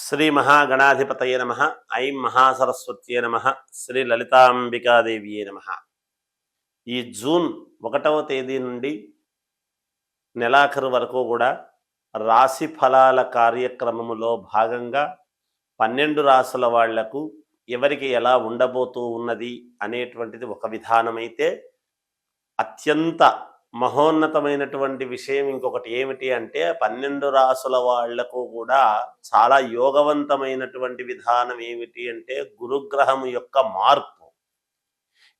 శ్రీ మహాగణాధిపతయ నమ. ఐం మహాసరస్వత్యే నమ. శ్రీ లలితాంబికాదేవియే నమ. ఈ జూన్ 1వ తేదీ నుండి నెలాఖరు వరకు కూడా రాశి ఫలాల కార్యక్రమములో భాగంగా 12 రాసుల వాళ్లకు ఎవరికి ఎలా ఉండబోతూ ఉన్నది అనేటువంటిది ఒక విధానమైతే, అత్యంత మహోన్నతమైనటువంటి విషయం ఇంకొకటి ఏమిటి అంటే 12 రాసుల వాళ్లకు కూడా చాలా యోగవంతమైనటువంటి విధానం ఏమిటి అంటే గురుగ్రహము యొక్క మార్పు.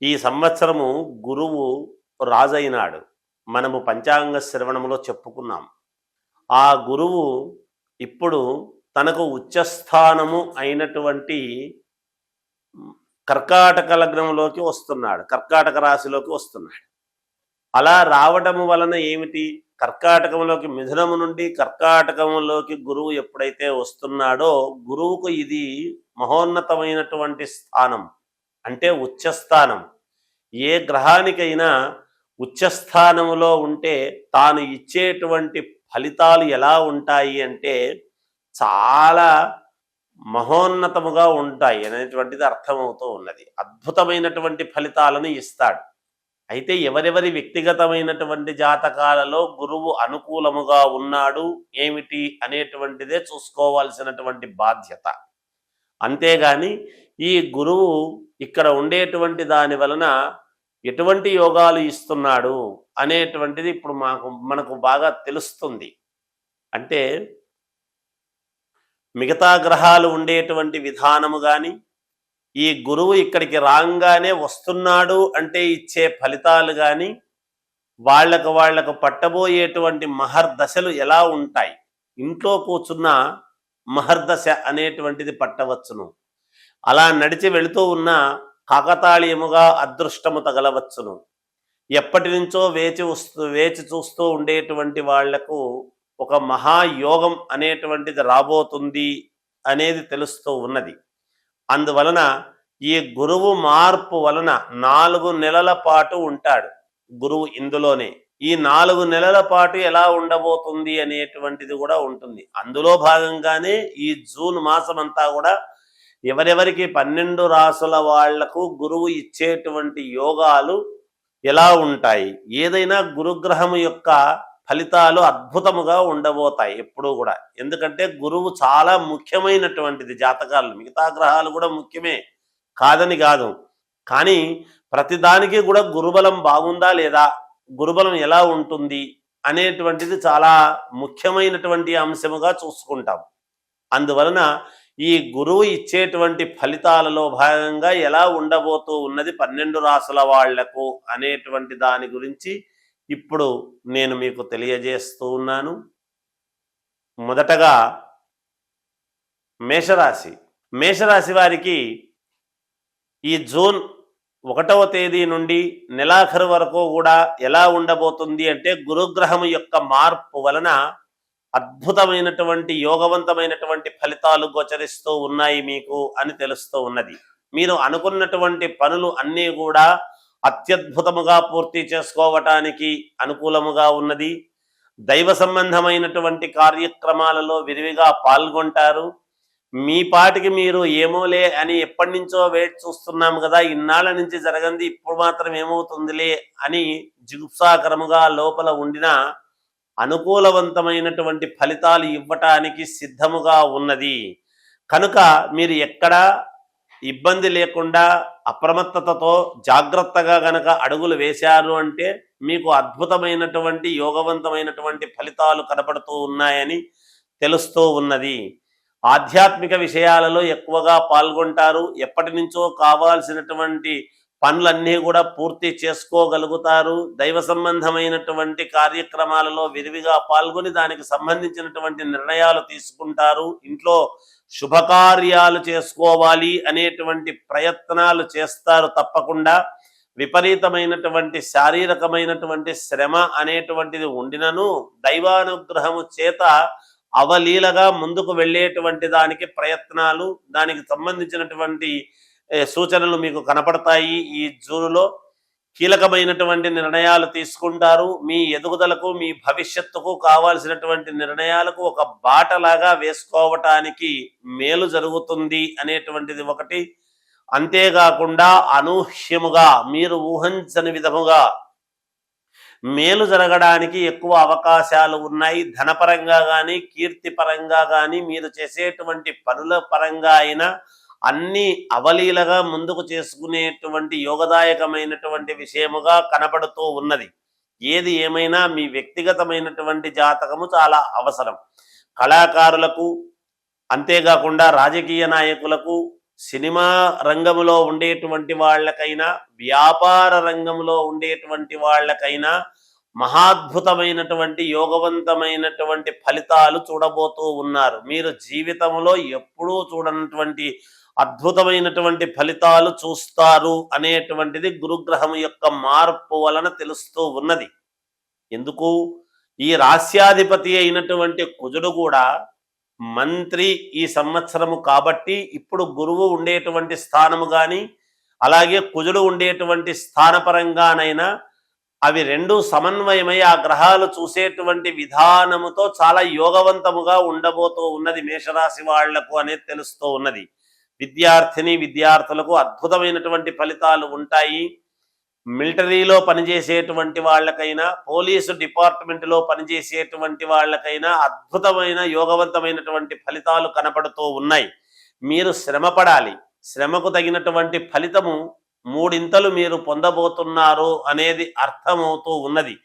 ఈ సంవత్సరము గురువు రాజైనాడు. మనము పంచాంగ శ్రవణములో చెప్పుకున్నాం. ఆ గురువు ఇప్పుడు తనకు ఉచ్చస్థానము అయినటువంటి కర్కాటక లగ్నంలోకి వస్తున్నాడు, కర్కాటక రాశిలోకి వస్తున్నాడు. అలా రావడము వలన ఏమిటి, కర్కాటకంలోకి మిథునము నుండి కర్కాటకంలోకి గురువు ఎప్పుడైతే వస్తున్నాడో గురువుకు ఇది మహోన్నతమైనటువంటి స్థానం, అంటే ఉచ్చస్థానం. ఏ గ్రహానికైనా ఉచ్చస్థానములో ఉంటే తాను ఇచ్చేటువంటి ఫలితాలు ఎలా ఉంటాయి అంటే చాలా మహోన్నతముగా ఉంటాయి అనేటువంటిది అర్థమవుతూ ఉన్నది. అద్భుతమైనటువంటి ఫలితాలను ఇస్తాడు. అయితే ఎవరెవరి వ్యక్తిగతమైనటువంటి జాతకాలలో గురువు అనుకూలముగా ఉన్నాడు ఏమిటి అనేటువంటిదే చూసుకోవాల్సినటువంటి బాధ్యత. అంతేగాని ఈ గురువు ఇక్కడ ఉండేటువంటి దాని వలన ఎటువంటి యోగాలు ఇస్తున్నాడు అనేటువంటిది ఇప్పుడు మనకు బాగా తెలుస్తుంది. అంటే మిగతా గ్రహాలు ఉండేటువంటి విధానము కానీ, ఈ గురువు ఇక్కడికి రాగానే వస్తున్నాడు అంటే ఇచ్చే ఫలితాలు కానీ, వాళ్లకు పట్టబోయేటువంటి మహర్దశలు ఎలా ఉంటాయి, ఇంట్లో కూర్చున్న మహర్దశ అనేటువంటిది పట్టవచ్చును. అలా నడిచి వెళుతూ ఉన్న కాకతాళీయముగా అదృష్టము తగలవచ్చును. ఎప్పటి నుంచో వేచి చూస్తూ ఉండేటువంటి వాళ్లకు ఒక మహాయోగం అనేటువంటిది రాబోతుంది అనేది తెలుస్తూ ఉన్నది. అందువలన ఈ గురువు మార్పు వలన 4 నెలల పాటు ఉంటాడు గురువు ఇందులోనే. ఈ 4 నెలల పాటు ఎలా ఉండబోతుంది అనేటువంటిది కూడా ఉంటుంది. అందులో భాగంగానే ఈ జూన్ మాసం అంతా కూడా ఎవరెవరికి 12 రాసుల వాళ్లకు గురువు ఇచ్చేటువంటి యోగాలు ఎలా ఉంటాయి, ఏదైనా గురుగ్రహము యొక్క ఫలితాలు అద్భుతముగా ఉండబోతాయి ఎప్పుడూ కూడా. ఎందుకంటే గురువు చాలా ముఖ్యమైనటువంటిది జాతకాలు. మిగతా గ్రహాలు కూడా ముఖ్యమే, కాదని కాదు. కానీ ప్రతిదానికి కూడా గురుబలం బాగుందా లేదా, గురుబలం ఎలా ఉంటుంది అనేటువంటిది చాలా ముఖ్యమైనటువంటి అంశముగా చూసుకుంటాం. అందువలన ఈ గురువు ఇచ్చేటువంటి ఫలితాలలో భాగంగా ఎలా ఉండబోతూ ఉన్నది 12 రాసుల వాళ్లకు అనేటువంటి దాని గురించి ఇప్పుడు నేను మీకు తెలియజేస్తూ ఉన్నాను. మొదటగా మేషరాశి. మేషరాశి వారికి ఈ జూన్ 1వ తేదీ నుండి నెలాఖరు వరకు కూడా ఎలా ఉండబోతుంది అంటే గురుగ్రహము యొక్క మార్పు వలన అద్భుతమైనటువంటి యోగవంతమైనటువంటి ఫలితాలు గోచరిస్తూ ఉన్నాయి మీకు అని తెలుస్తూ ఉన్నది. మీరు అనుకున్నటువంటి పనులు అన్నీ కూడా అత్యద్భుతముగా పూర్తి చేసుకోవటానికి అనుకూలముగా ఉన్నది. దైవ సంబంధమైనటువంటి కార్యక్రమాలలో విరివిగా పాల్గొంటారు. మీ పాటికి మీరు ఏమోలే అని ఎప్పటి నుంచో వేచి చూస్తున్నాము కదా, ఇన్నాళ్ళ నుంచి జరగంది, ఇప్పుడు మాత్రం ఏమవుతుందిలే అని జిగుప్సాకరముగా లోపల ఉండిన అనుకూలవంతమైనటువంటి ఫలితాలు ఇవ్వటానికి సిద్ధముగా ఉన్నది. కనుక మీరు ఎక్కడా ఇబ్బంది లేకుండా అప్రమత్తతతో జాగ్రత్తగా గనక అడుగులు వేశారు అంటే మీకు అద్భుతమైనటువంటి యోగవంతమైనటువంటి ఫలితాలు కనపడుతూ ఉన్నాయని తెలుస్తూ ఉన్నది. ఆధ్యాత్మిక విషయాలలో ఎక్కువగా పాల్గొంటారు. ఎప్పటి నుంచో కావాల్సినటువంటి పనులన్నీ కూడా పూర్తి చేసుకోగలుగుతారు. దైవ సంబంధమైనటువంటి కార్యక్రమాలలో విరివిగా పాల్గొని దానికి సంబంధించినటువంటి నిర్ణయాలు తీసుకుంటారు. ఇంట్లో శుభకార్యాలు చేసుకోవాలి అనేటువంటి ప్రయత్నాలు చేస్తారు తప్పకుండా. విపరీతమైనటువంటి శారీరకమైనటువంటి శ్రమ అనేటువంటిది ఉండినను దైవానుగ్రహము చేత అవలీలగా ముందుకు వెళ్ళేటువంటి దానికి ప్రయత్నాలు, దానికి సంబంధించినటువంటి సూచనలు మీకు కనపడతాయి ఈ జూన్లో. కీలకమైనటువంటి నిర్ణయాలు తీసుకుంటారు. మీ ఎదుగుదలకు, మీ భవిష్యత్తుకు కావాల్సినటువంటి నిర్ణయాలకు ఒక బాటలాగా వేసుకోవటానికి మేలు జరుగుతుంది అనేటువంటిది ఒకటి. అంతేకాకుండా అనూహ్యముగా మీరు ఊహించని విధముగా మేలు జరగడానికి ఎక్కువ అవకాశాలు ఉన్నాయి. ధనపరంగా కానీ, కీర్తిపరంగా కానీ, మీరు చేసేటువంటి పనుల పరంగా అయినా అన్ని అవలీలగా ముందుకు చేసుకునేటువంటి యోగదాయకమైనటువంటి విషయముగా కనబడుతూ ఉన్నది. ఏది ఏమైనా మీ వ్యక్తిగతమైనటువంటి జాతకము చాలా అవసరం. కళాకారులకు, అంతేకాకుండా రాజకీయ నాయకులకు, సినిమా రంగంలో ఉండేటువంటి వాళ్ళకైనా, వ్యాపార రంగంలో ఉండేటువంటి వాళ్ళకైనా మహాద్భుతమైనటువంటి యోగవంతమైనటువంటి ఫలితాలు చూడబోతూ ఉన్నారు. మీరు జీవితంలో ఎప్పుడూ చూడనటువంటి అద్భుతమైనటువంటి ఫలితాలు చూస్తారు అనేటువంటిది గురుగ్రహం యొక్క మార్పు వలన తెలుస్తూ ఉన్నది. ఎందుకు? ఈ రాస్యాధిపతి అయినటువంటి కుజుడు కూడా మంత్రి ఈ సంవత్సరము కాబట్టి ఇప్పుడు గురువు ఉండేటువంటి స్థానము కానీ, అలాగే కుజుడు ఉండేటువంటి స్థానపరంగానైనా అవి రెండు సమన్వయమై ఆ గ్రహాలు చూసేటువంటి విధానముతో చాలా యోగవంతముగా ఉండబోతూ ఉన్నది మేషరాశి వాళ్లకు అనేది తెలుస్తూ ఉన్నది. విద్యార్థులకు అద్భుతమైనటువంటి ఫలితాలు ఉంటాయి. మిలిటరీలో పనిచేసేటువంటి వాళ్ళకైనా, పోలీసు డిపార్ట్మెంట్లో పనిచేసేటువంటి వాళ్ళకైనా అద్భుతమైన యోగవంతమైనటువంటి ఫలితాలు కనపడుతూ ఉన్నాయి. మీరు శ్రమపడాలి. శ్రమకు తగినటువంటి ఫలితము మూడింతలు మీరు పొందబోతున్నారు అనేది అర్థమవుతూ ఉన్నది.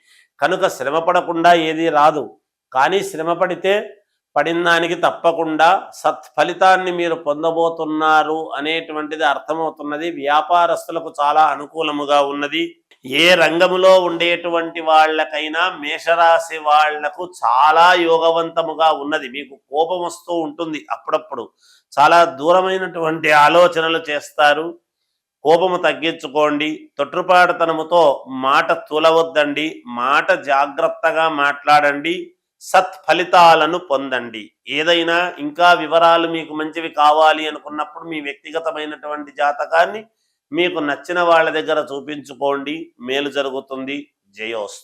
కనుక శ్రమ పడకుండా ఏది రాదు. కానీ శ్రమ పడితే పడిన దానికి తప్పకుండా సత్ఫలితాన్ని మీరు పొందబోతున్నారు అనేటువంటిది అర్థమవుతున్నది. వ్యాపారస్తులకు చాలా అనుకూలముగా ఉన్నది. ఏ రంగములో ఉండేటువంటి వాళ్ళకైనా మేషరాశి వాళ్లకు చాలా యోగవంతముగా ఉన్నది. మీకు కోపం వస్తూ ఉంటుంది అప్పుడప్పుడు, చాలా దూరమైనటువంటి ఆలోచనలు చేస్తారు. కోపము తగ్గించుకోండి. తొట్టుపాటుతనముతో మాట తూలవద్దండి. మాట జాగ్రత్తగా మాట్లాడండి. సత్ఫలితాలను పొందండి. ఏదైనా ఇంకా వివరాలు మీకు మంచివి కావాలి అనుకున్నప్పుడు మీ వ్యక్తిగతమైనటువంటి జాతకాన్ని మీకు నచ్చిన వాళ్ళ దగ్గర చూపించుకోండి. మేలు జరుగుతుంది. జయోస్తు.